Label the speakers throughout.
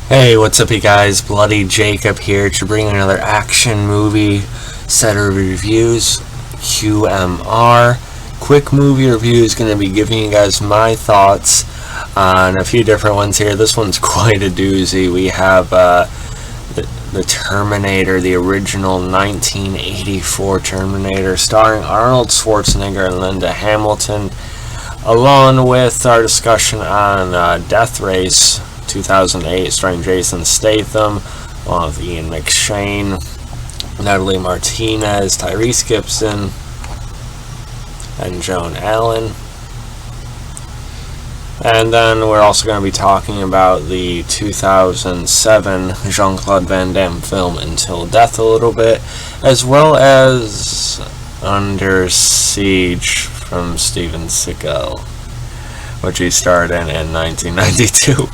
Speaker 1: Hey, what's up, you guys? Bloody Jacob here to bring another action movie set of reviews. QMR. Quick movie review is going to be giving you guys my thoughts on a few different ones here. This one's quite a doozy. We have the Terminator, the original 1984 Terminator, starring Arnold Schwarzenegger and Linda Hamilton, along with our discussion on Death Race 2008, starring Jason Statham, along with Ian McShane, Natalie Martinez, Tyrese Gibson, and Joan Allen. And then we're also going to be talking about the 2007 Jean-Claude Van Damme film Until Death a little bit, as well as Under Siege from Steven Seagal, which he starred in 1992.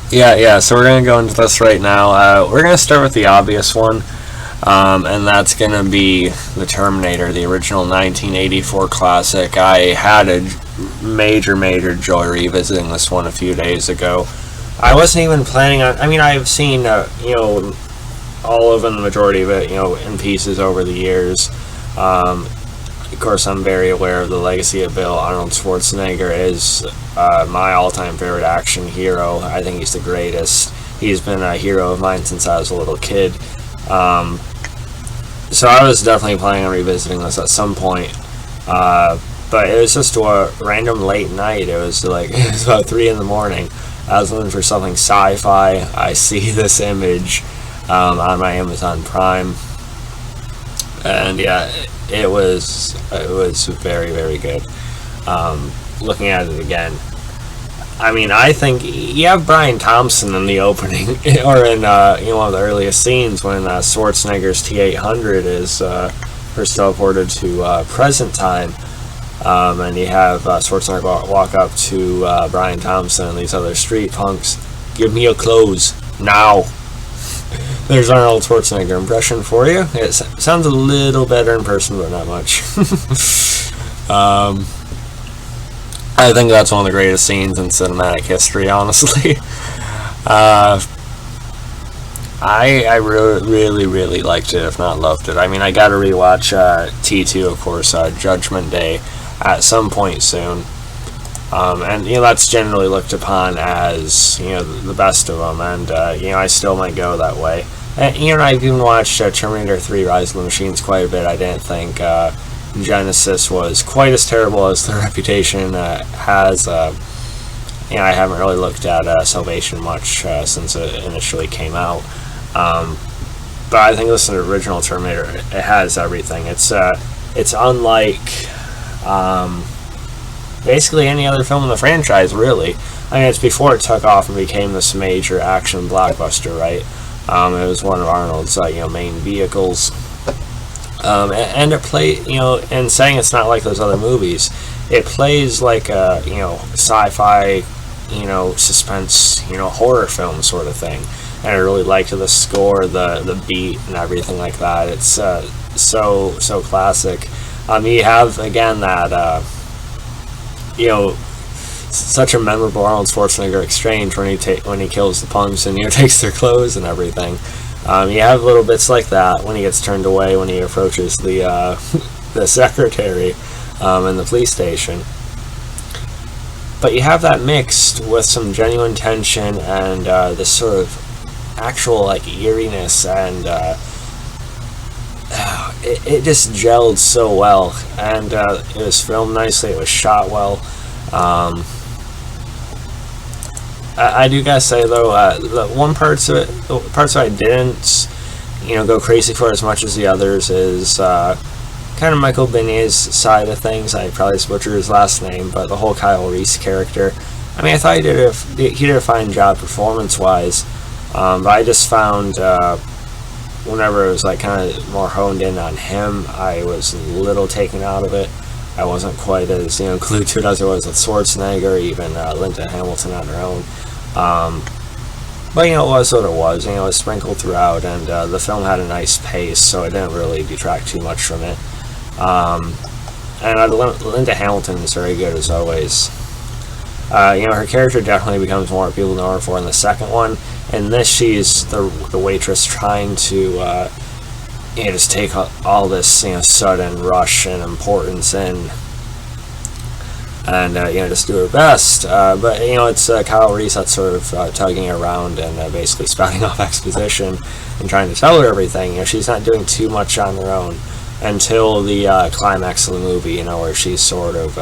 Speaker 1: Yeah, so we're going to go into this right now. We're going to start with the obvious one, and that's going to be the Terminator, the original 1984 classic. I had a major joy revisiting this one a few days ago. I wasn't even planning on, I've seen, all of them, the majority of it, in pieces over the years. Of course, I'm very aware of the legacy of Bill. Arnold Schwarzenegger is my all-time favorite action hero. I think he's the greatest. He's been a hero of mine since I was a little kid. So I was definitely planning on revisiting this at some point. But it was just a random late night. It was about 3 in the morning. I was looking for something sci-fi. I see this image on my Amazon Prime. And yeah, it was very good. Looking at it again, I think you have Brian Thompson in the opening, or in one of the earliest scenes when Schwarzenegger's T-800 is first teleported to present time, and you have Schwarzenegger walk up to Brian Thompson and these other street punks. Give me your clothes now. There's Arnold Schwarzenegger impression for you. It sounds a little better in person, but not much. I think that's one of the greatest scenes in cinematic history, honestly. I really liked it, if not loved it. I got to rewatch T2, of course, Judgment Day, at some point soon. And that's generally looked upon as the best of them, and I still might go that way. And I've even watched Terminator 3: Rise of the Machines quite a bit. I didn't think Genesis was quite as terrible as the reputation has. I haven't really looked at Salvation much since it initially came out. But I think this is the original Terminator. It has everything. It's unlike basically any other film in the franchise, really. It's before it took off and became this major action blockbuster, right? It was one of Arnold's main vehicles. And it played, and saying it's not like those other movies, it plays like a, sci-fi, suspense, horror film sort of thing. And I really liked the score, the beat, and everything like that. It's so classic. You have, again, that, such a memorable Arnold Schwarzenegger exchange when he kills the punks and takes their clothes and everything. You have little bits like that when he gets turned away when he approaches the the secretary in the police station. But you have that mixed with some genuine tension and this sort of actual eeriness, and it just gelled so well, and it was filmed nicely. It was shot well. I do gotta say though, the parts that I didn't go crazy for as much as the others is kind of Michael Benet's side of things. I probably butchered his last name, but the whole Kyle Reese character, I mean, I thought he did a fine job performance-wise, but I just found whenever it was like kind of more honed in on him, I was a little taken out of it. I wasn't quite as glued to it as I was with Schwarzenegger, or even Linda Hamilton on her own. But it was what it was. It was sprinkled throughout, and the film had a nice pace, so it didn't really detract too much from it. And Linda Hamilton is very good as always. Her character definitely becomes more people know her for in the second one. In this, she's the waitress trying to just take all this sudden rush and importance in, and just do her best. But it's Kyle Reese that's sort of tugging her around and basically spouting off exposition and trying to tell her everything. She's not doing too much on her own until the climax of the movie, where she sort of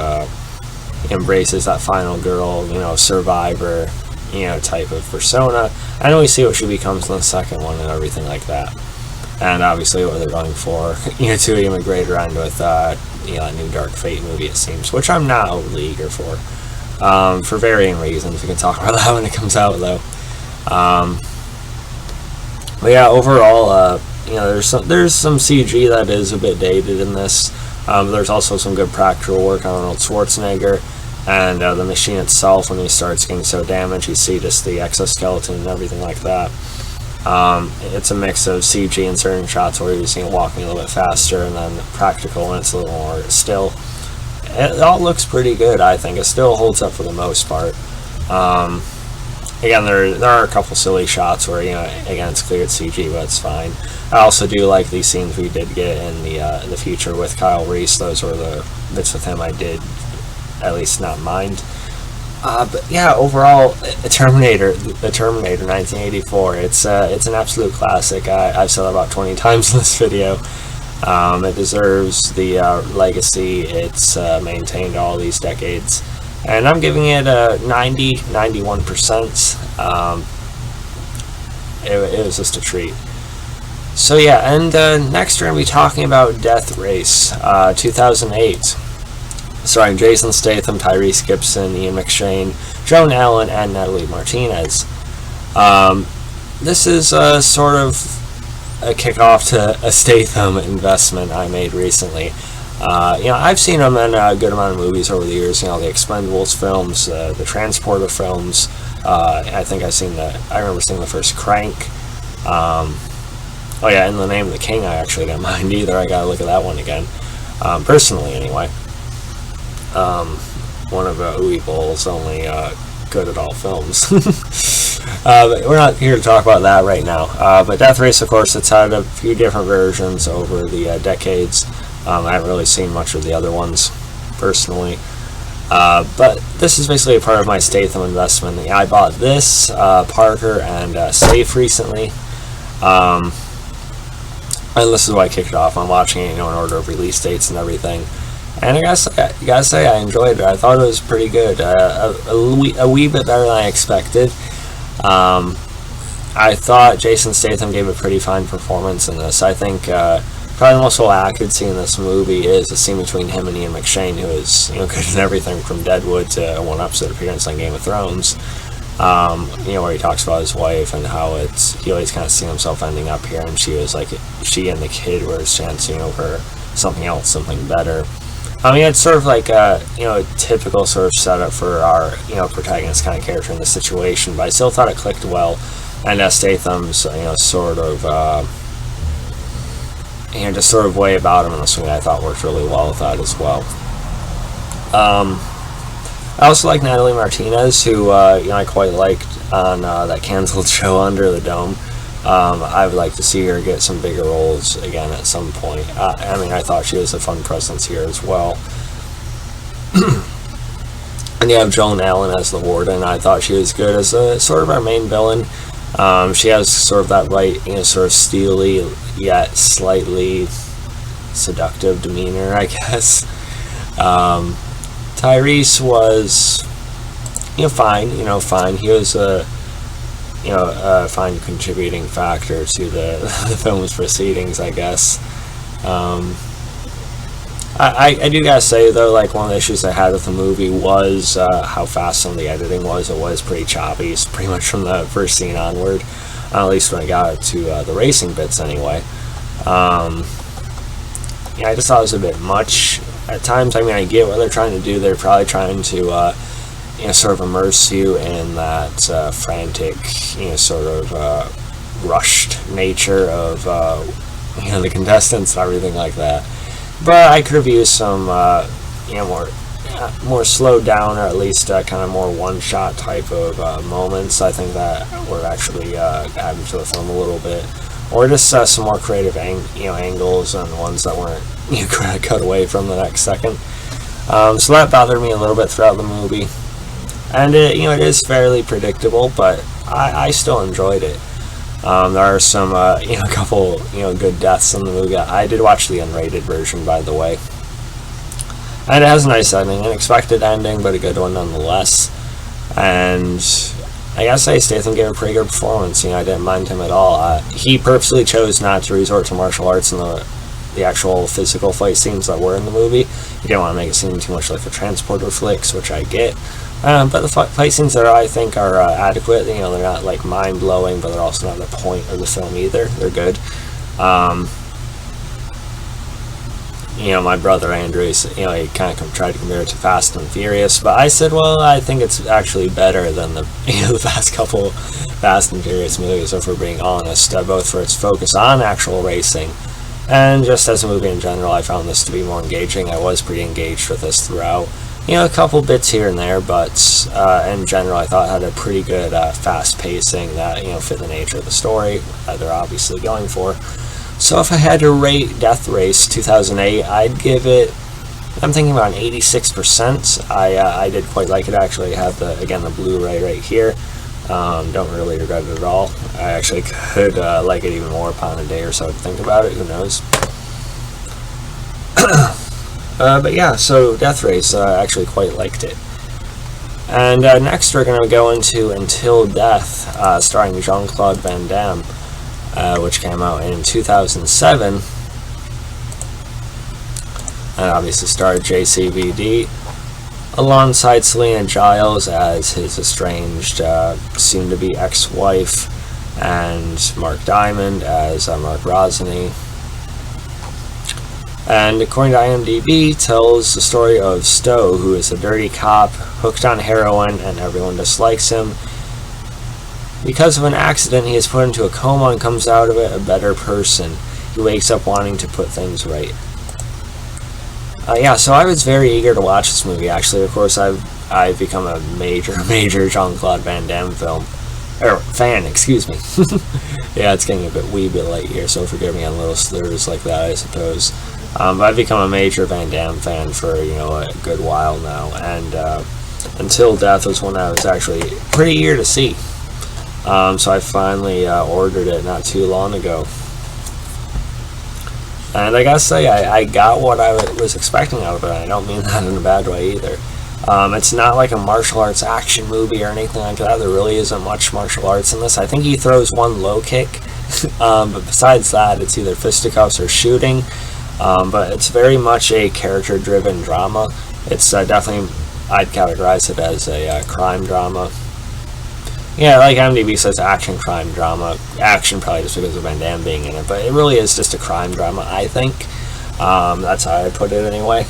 Speaker 1: embraces that final girl, survivor, type of persona. And we see what she becomes in the second one and everything like that. And obviously what they're going for, to even greater end with a new Dark Fate movie, it seems, which I'm not overly eager for varying reasons. We can talk about that when it comes out, though. But yeah, overall, there's some CG that is a bit dated in this. There's also some good practical work on Arnold Schwarzenegger, and the machine itself, when he starts getting so damaged, you see just the exoskeleton and everything like that. It's a mix of CG in certain shots where you're seeing it walking a little bit faster, and then practical when it's a little more still. It all looks pretty good, I think. It still holds up for the most part. Again, there are a couple silly shots where, again, it's cleared CG, but it's fine. I also do like these scenes we did get in the future with Kyle Reese. Those were the bits with him I did at least not mind. But yeah, overall, the Terminator 1984, it's an absolute classic. I've said that about 20 times in this video. It deserves the legacy it's maintained all these decades. And I'm giving it a 91%. It was just a treat. So yeah, and next we're going to be talking about Death Race, 2008. Starring Jason Statham, Tyrese Gibson, Ian McShane, Joan Allen, and Natalie Martinez. This is sort of a kickoff to a Statham investment I made recently. I've seen him in a good amount of movies over the years. The Expendables films, the Transporter films. I think I remember seeing the first Crank. Oh yeah, In the Name of the King, I actually didn't mind either. I gotta look at that one again. Personally, anyway. One of Uwe Boll's only good at all films. But we're not here to talk about that right now. But Death Race, of course, it's had a few different versions over the decades. I haven't really seen much of the other ones, personally. But this is basically a part of my Statham investment. I bought this, Parker, and Safe recently. And this is why I kicked it off. I'm watching it, in order of release dates and everything. And I gotta say, I enjoyed it. I thought it was pretty good. A wee bit better than I expected. I thought Jason Statham gave a pretty fine performance in this. I think probably the most well-acted scene in this movie is the scene between him and Ian McShane, who is good in everything from Deadwood to one episode appearance on Game of Thrones. Where he talks about his wife and how he always kind of seen himself ending up here, and she was like, she and the kid were his chance, for something else, something better. It's sort of like a typical sort of setup for our protagonist kind of character in the situation, but I still thought it clicked well, and Statham's sort of just sort of way about him in this movie I thought worked really well with that as well. I also like Natalie Martinez, who I quite liked on that canceled show Under the Dome. I would like to see her get some bigger roles again at some point. I thought she was a fun presence here as well. And you have Joan Allen as the warden. I thought she was good as sort of our main villain. She has sort of that right, sort of steely yet slightly seductive demeanor, I guess. Tyrese was, fine. He was find a contributing factor to the film's proceedings, I guess. I do gotta say though, like, one of the issues I had with the movie was how fast some of the editing was. It was pretty choppy, pretty much from the first scene onward, at least when I got to the racing bits anyway. I just thought it was a bit much at times. I mean, I get what they're trying to do. They're probably trying to sort of immerse you in that frantic, sort of rushed nature of the contestants and everything like that. But I could have used some, more slowed down, or at least kind of more one-shot type of moments. I think that were actually added to the film a little bit, or just some more creative, angles and ones that weren't cut away from the next second. So that bothered me a little bit throughout the movie, and it is fairly predictable, but I still enjoyed it. There are some, a couple, good deaths in the movie. I did watch the unrated version, by the way. And it has a nice ending, an unexpected ending, but a good one nonetheless. And I gotta say, Statham gave a pretty good performance. I didn't mind him at all. He purposely chose not to resort to martial arts in the actual physical fight scenes that were in the movie. He didn't want to make it seem too much like the transporter flicks, which I get. But the fight scenes that I think are adequate. They're not like mind-blowing, but they're also not the point of the film either. They're good. My brother Andrew, he kind of tried to compare it to Fast and Furious, but I said, well, I think it's actually better than the the past couple Fast and Furious movies, if we're being honest, both for its focus on actual racing and just as a movie in general. I found this to be more engaging. I was pretty engaged with this throughout. A couple bits here and there, but in general, I thought it had a pretty good fast pacing that fit the nature of the story that they're obviously going for. So if I had to rate Death Race 2008, I'd give it, I'm thinking about an 86%. I did quite like it, actually. I have the Blu-ray right here. Don't really regret it at all. I actually could like it even more upon a day or so to think about it. Who knows? But yeah, so Death Race, I actually quite liked it. And next we're going to go into Until Death, starring Jean-Claude Van Damme, which came out in 2007. And obviously starred JCVD, alongside Selena Giles as his estranged, soon-to-be ex-wife, and Mark Diamond as Mark Rosny. And according to IMDb, tells the story of Stowe, who is a dirty cop, hooked on heroin, and everyone dislikes him. Because of an accident, he is put into a coma and comes out of it a better person. He wakes up wanting to put things right. So I was very eager to watch this movie, actually. Of course, I've become a major Jean-Claude Van Damme fan, excuse me. Yeah, it's getting a bit wee bit late here, so forgive me on little slurs like that, I suppose. But I've become a major Van Damme fan for, a good while now, and Until Death was one I was actually pretty eager to see. So I finally ordered it not too long ago. And I gotta say, I got what I was expecting out of it, and I don't mean that in a bad way either. It's not like a martial arts action movie or anything like that. There really isn't much martial arts in this. I think he throws one low kick, but besides that, it's either fisticuffs or shooting. But it's very much a character-driven drama. It's definitely, I'd categorize it as a crime drama. Yeah, like IMDb says, action crime drama. Action probably just because of Van Damme being in it, but it really is just a crime drama, I think. That's how I put it anyway.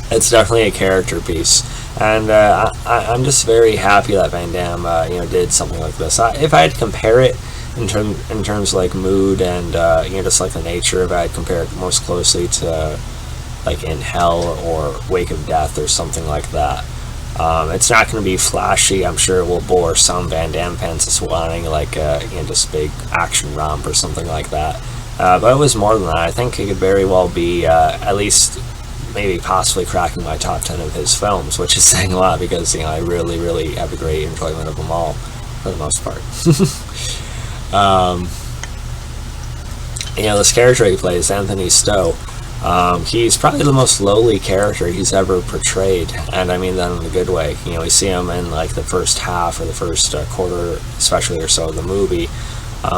Speaker 1: It's definitely a character piece, and I'm just very happy that Van Damme, did something like this. If I had to compare it in terms of like mood and just like the nature of it, I'd compare it most closely to like In Hell or Wake of Death or something like that. It's not going to be flashy. I'm sure it will bore some Van Damme fans just wanting like just big action romp or something like that. But it was more than that. I think it could very well be at least maybe possibly cracking my top 10 of his films, which is saying a lot because I really have a great enjoyment of them all for the most part. This character he plays, Anthony Stowe, He's probably the most lowly character he's ever portrayed, and I mean that in a good way. You know, we see him in like the first half or the first quarter, especially or so of the movie,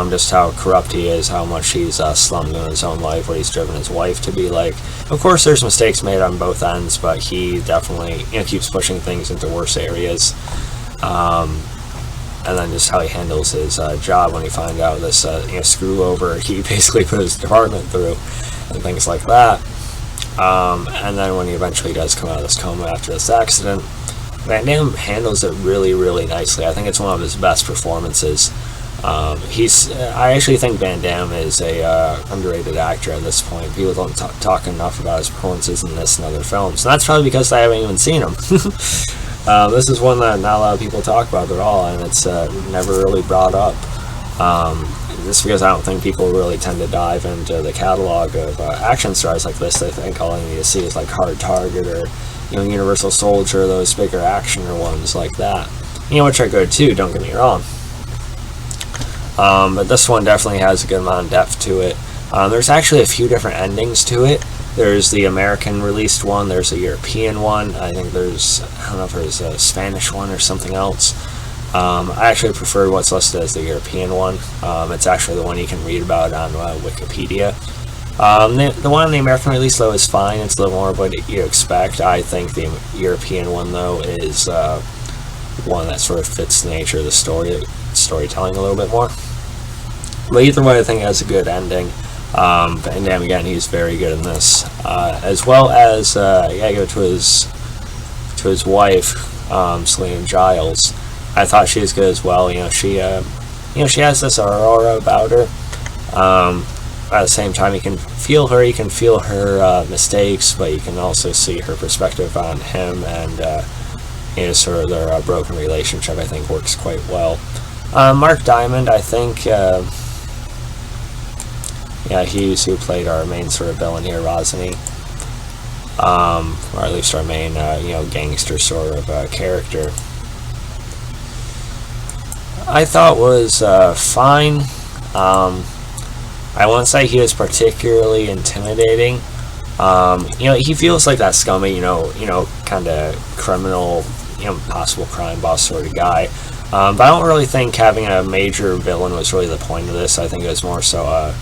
Speaker 1: just how corrupt he is, how much he's slummed in his own life, what he's driven his wife to be like. Of course, there's mistakes made on both ends, but he definitely, you know, keeps pushing things into worse areas. And then just how he handles his job when he finds out this you know, screw over he basically put his department through, and things like that. And then when he eventually does come out of this coma after this accident, Van Damme handles it really, really nicely. I think it's one of his best performances. I actually think Van Damme is a underrated actor at this point. People don't talk enough about his performances in this and other films, and that's probably because I haven't even seen him. This is one that not a lot of people talk about at all, and it's never really brought up. Just because I don't think people really tend to dive into the catalog of action stars like this. They think all you need to see is like Hard Target or, you know, Universal Soldier, those bigger actioner ones like that. You know, which are good too, don't get me wrong. But this one definitely has a good amount of depth to it. There's actually a few different endings to it. There's the American released one, there's a European one, I think there's, I don't know if there's a Spanish one or something else. I actually prefer what's listed as the European one. It's actually the one you can read about on Wikipedia. The one on the American release, though, is fine. It's a little more of what you expect. I think the European one, though, is one that sort of fits the nature of the storytelling a little bit more. But either way, I think it has a good ending. Van Damme, again, he's very good in this. As well as, yeah, go to his wife, Selena Giles. I thought she was good as well. You know, she has this aura about her. At the same time, you can feel her. You can feel her mistakes, but you can also see her perspective on him, and you know, sort of their broken relationship. I think works quite well. Mark Diamond, I think, yeah, he's who played our main sort of villain here, Rosny, or at least our main, you know, gangster sort of character. I thought was fine. I won't say he was particularly intimidating. You know, he feels like that scummy, you know, kind of criminal, you know, possible crime boss sort of guy. But I don't really think having a major villain was really the point of this. I think it was more so,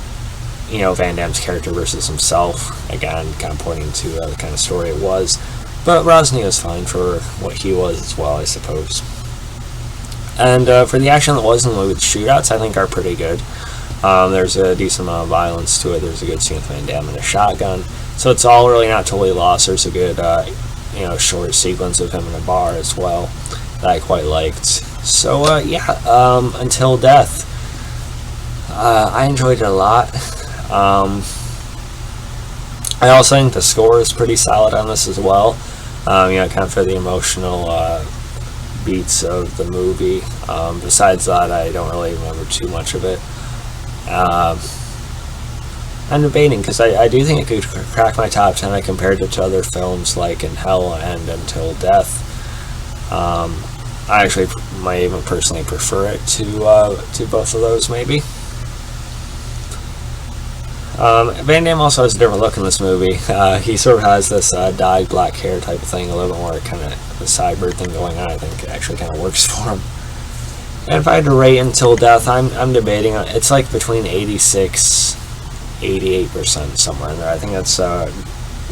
Speaker 1: you know, Van Damme's character versus himself. Again, kind of pointing to the kind of story it was. But Rosny was fine for what he was as well, I suppose. And for the action that was in the movie, the shootouts, I think, are pretty good. There's a decent amount of violence to it. There's a good scene with Van Damme and a shotgun. So it's all really not totally lost. There's a good, you know, short sequence of him in a bar as well that I quite liked. So, yeah, Until Death. I enjoyed it a lot. I also think the score is pretty solid on this as well. You know, kind of for the emotional beats of the movie. Besides that, I don't really remember too much of it. I'm debating, because I do think it could crack my top 10. I compared it to other films like In Hell and Until Death. I actually might even personally prefer it to both of those, maybe. Van Damme also has a different look in this movie. He sort of has this dyed black hair type of thing, a little bit more kind of a cyber thing going on. I think it actually kind of works for him. And if I had to rate Until Death, I'm debating. It's like between 86, 88%, somewhere in there. I think that's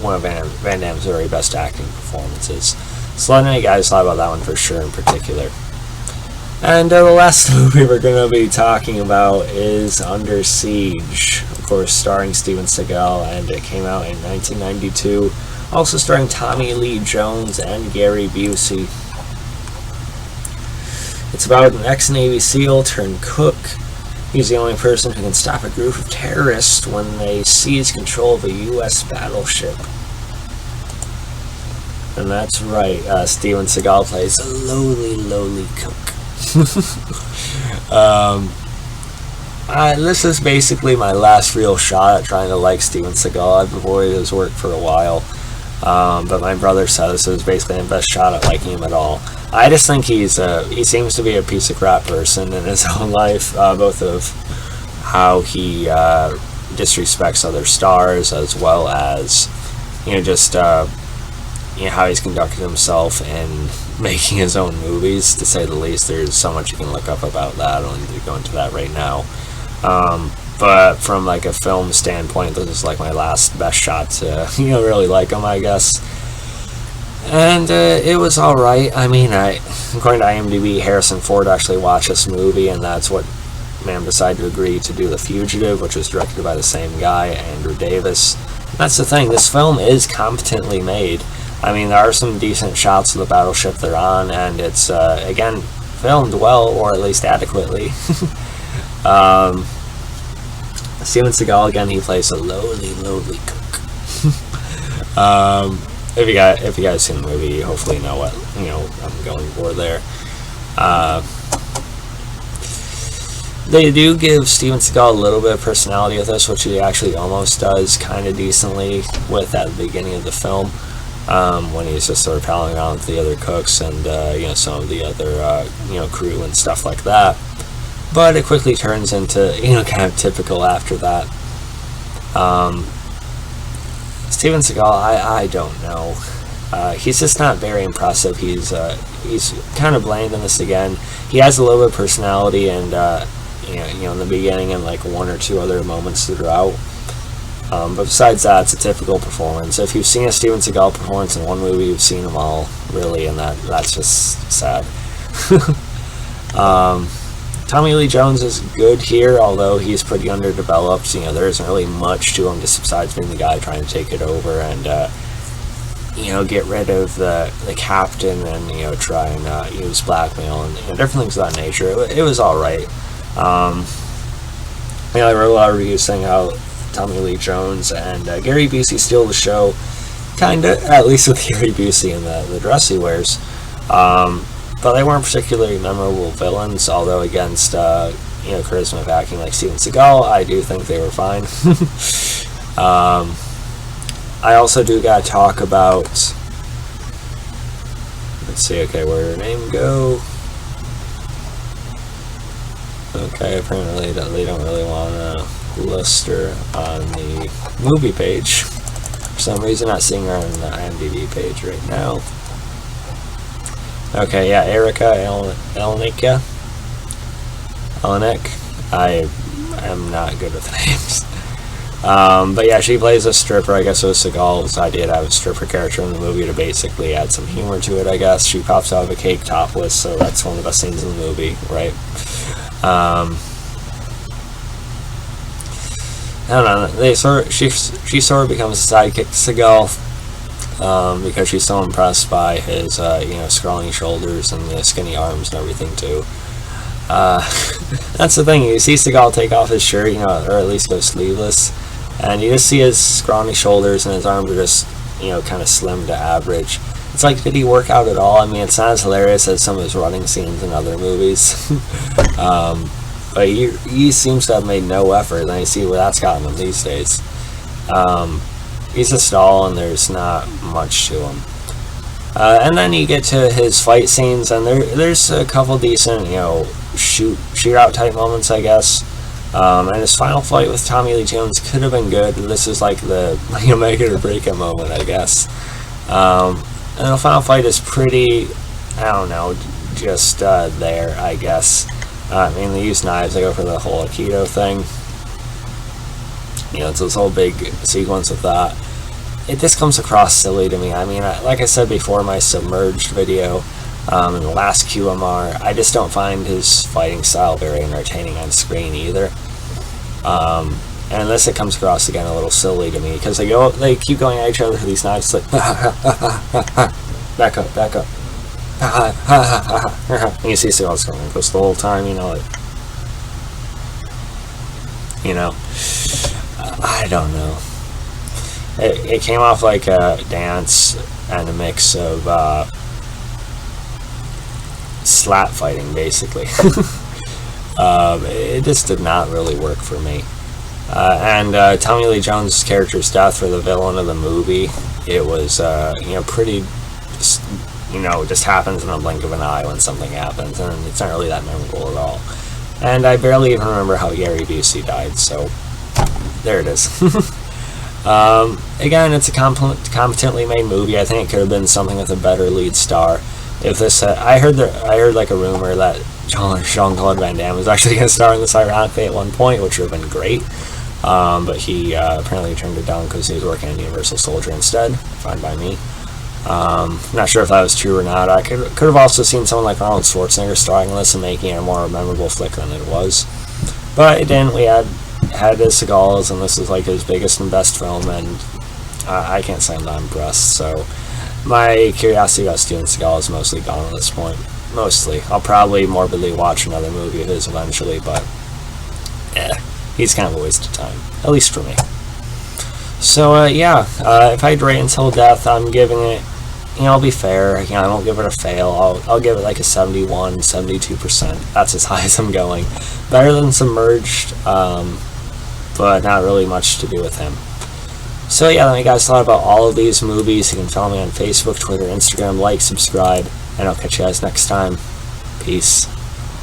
Speaker 1: one of Van Damme's very best acting performances. So let me guys talk about that one for sure in particular. And the last movie we're going to be talking about is Under Siege. Of course, starring Steven Seagal, and it came out in 1992. Also starring Tommy Lee Jones and Gary Busey. It's about an ex-Navy SEAL turned cook. He's the only person who can stop a group of terrorists when they seize control of a U.S. battleship. And that's right, Steven Seagal plays a lowly cook. This is basically my last real shot at trying to like Steven Seagal. I've avoided his work for a while, but my brother said this was basically my best shot at liking him at all. I just think he seems to be a piece of crap person in his own life, both of how he disrespects other stars, as well as, just how he's conducted himself in making his own movies, to say the least. There's so much you can look up about that. I don't need to go into that right now. But from like a film standpoint, this is like my last best shot to really like him, I guess. And it was alright. I mean, according to IMDb, Harrison Ford actually watched this movie, and that's what made him decide to agree to do The Fugitive, which was directed by the same guy, Andrew Davis. And that's the thing, this film is competently made. I mean, there are some decent shots of the battleship they're on, and it's, again, filmed well, or at least adequately. Steven Seagal, again, he plays a lowly cook. If you guys seen the movie, hopefully you know what I'm going for there. They do give Steven Seagal a little bit of personality with this, which he actually almost does kind of decently with at the beginning of the film, when he's just sort of palling around with the other cooks and some of the other crew and stuff like that. But it quickly turns into kind of typical after that. Steven Seagal, I don't know. He's just not very impressive. He's kind of bland in this again. He has a little bit of personality, and in the beginning and like one or two other moments throughout. But besides that, it's a typical performance. If you've seen a Steven Seagal performance in one movie, you've seen them all, really, and that's just sad. Tommy Lee Jones is good here, although he's pretty underdeveloped. There isn't really much to him just besides being the guy trying to take it over and get rid of the captain and try and use blackmail and different things of that nature. It was alright. I wrote a lot of reviews saying how Tommy Lee Jones and Gary Busey steal the show, kinda, at least with Gary Busey and the dress he wears. But they weren't particularly memorable villains, although against charisma backing like Steven Seagal, I do think they were fine. I also do gotta talk about, let's see, okay, where did her name go? Okay, apparently they don't really want to list her on the movie page. For some reason, not seeing her on the IMDb page right now. Okay, yeah, Erica Elenick. I am not good with names. But yeah, she plays a stripper. I guess it was Seagal's idea to have a stripper character in the movie to basically add some humor to it, I guess. She pops out of a cake topless, so that's one of the best scenes in the movie, right? I don't know. She sort of becomes a sidekick to Seagal, because she's so impressed by his scrawny shoulders and the skinny arms and everything too. That's the thing. You see Seagal take off his shirt, or at least go sleeveless, and you just see his scrawny shoulders and his arms are just kind of slim to average. It's like, did he work out at all? I mean, it's not as hilarious as some of his running scenes in other movies. But he seems to have made no effort, and I see where that's gotten him these days. He's a stall, and there's not much to him. And then you get to his fight scenes, and there's a couple decent, shootout type moments, I guess. And his final fight with Tommy Lee Jones could have been good. This is like the make it or break it moment, I guess. And the final fight is pretty, I don't know, just there, I guess. I mean, they use knives. They go for the whole Aikido thing. It's this whole big sequence with that. It just comes across silly to me. I mean, like I said before, my Submerged video, in the last QMR, I just don't find his fighting style very entertaining on screen either. And unless it comes across again a little silly to me, because they keep going at each other with these knives, like back up, and you see Seagal's going close the whole time, I don't know. It came off like a dance and a mix of slap fighting, basically. It just did not really work for me. And Tommy Lee Jones' character's death for the villain of the movie, it was, pretty, just happens in a blink of an eye when something happens, and it's not really that memorable at all. And I barely even remember how Gary Busey died, so There it is. Again, it's a competently made movie. I think it could have been something with a better lead star. If this, I heard like a rumor that Jean-Claude Van Damme was actually going to star in this ironically at one point, which would have been great. But he apparently turned it down because he was working on Universal Soldier instead. Fine by me. Not sure if that was true or not. I could have also seen someone like Arnold Schwarzenegger starring in this and making it a more memorable flick than it was. But it didn't. We had his Seagals, and this is like his biggest and best film, and I can't say I'm not impressed. So my curiosity about Steven Seagal is mostly gone at this point. Mostly. I'll probably morbidly watch another movie of his eventually, but he's kind of a waste of time, at least for me. So if I had to rate Until Death, I'm giving it, I'll be fair, I won't give it a fail. I'll give it like a 71, 72%. That's as high as I'm going. Better than Submerged, but not really much to do with him. So let me guys thought about all of these movies. You can follow me on Facebook, Twitter, Instagram, like, subscribe, and I'll catch you guys next time. Peace.